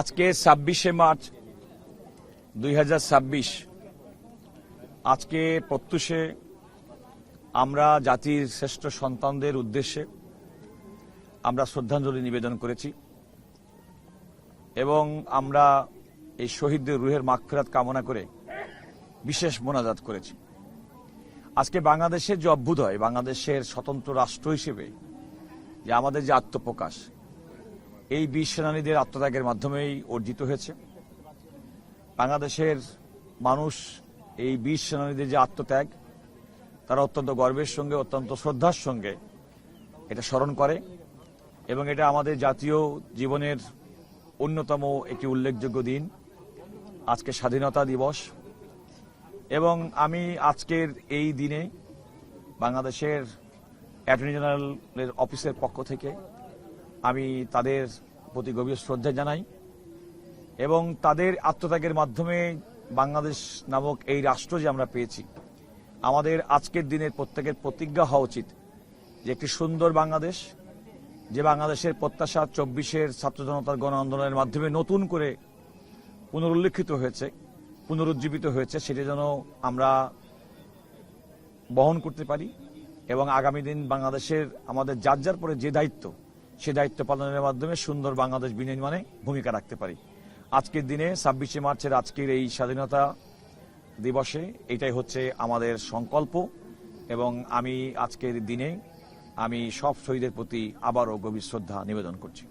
আজকে ২৬শে মার্চ ২০২৬ আজকে প্রত্যুষে আমরা জাতির শ্রেষ্ঠ সন্তানদের উদ্দেশ্যে আমরা শ্রদ্ধাঞ্জলি নিবেদন করেছি এবং আমরা এই শহীদদের রুহের মাগফিরাত কামনা করে বিশেষ মোনাজাত করেছি। আজকে বাংলাদেশের যে অভ্যুদয়, বাংলাদেশের স্বতন্ত্র রাষ্ট্র হিসেবে যে আমাদের যে আত্মপ্রকাশ, এই বীর সেনানীদের আত্মত্যাগের মাধ্যমেই অর্জিত হয়েছে। বাংলাদেশের মানুষ এই বীর সেনানীদের যে আত্মত্যাগ, তারা অত্যন্ত গর্বের সঙ্গে, অত্যন্ত শ্রদ্ধার সঙ্গে এটা স্মরণ করে এবং এটা আমাদের জাতীয় জীবনের অন্যতম একটি উল্লেখযোগ্য দিন। আজকে স্বাধীনতা দিবস এবং আমি আজকের এই দিনে বাংলাদেশের অ্যাটর্নি জেনারেলের অফিসের পক্ষ থেকে আমি তাদের প্রতি গভীর শ্রদ্ধা জানাই এবং তাদের আত্মত্যাগের মাধ্যমে বাংলাদেশ নামক এই রাষ্ট্র যে আমরা পেয়েছি, আমাদের আজকের দিনের প্রত্যেকের প্রতিজ্ঞা হওয়া উচিত যে একটি সুন্দর বাংলাদেশ, যে বাংলাদেশের প্রত্যাশা ২৪-এর ছাত্র জনতার গণ আন্দোলনের মাধ্যমে নতুন করে পুনরুল্লেখিত হয়েছে, পুনরুজ্জীবিত হয়েছে, সেটা যেন আমরা বহন করতে পারি এবং আগামী দিন বাংলাদেশের আমাদের যার যার পরে যে দায়িত্ব, সে দায়িত্ব পালনের মাধ্যমে সুন্দর বাংলাদেশ বিনির্মাণে ভূমিকা রাখতে পারি। আজকের দিনে ২৬শে মার্চের আজকের এই স্বাধীনতা দিবসে এটাই হচ্ছে আমাদের সংকল্প এবং আমি আজকের দিনে আমি সব শহীদের প্রতি আবারও গভীর শ্রদ্ধা নিবেদন করছি।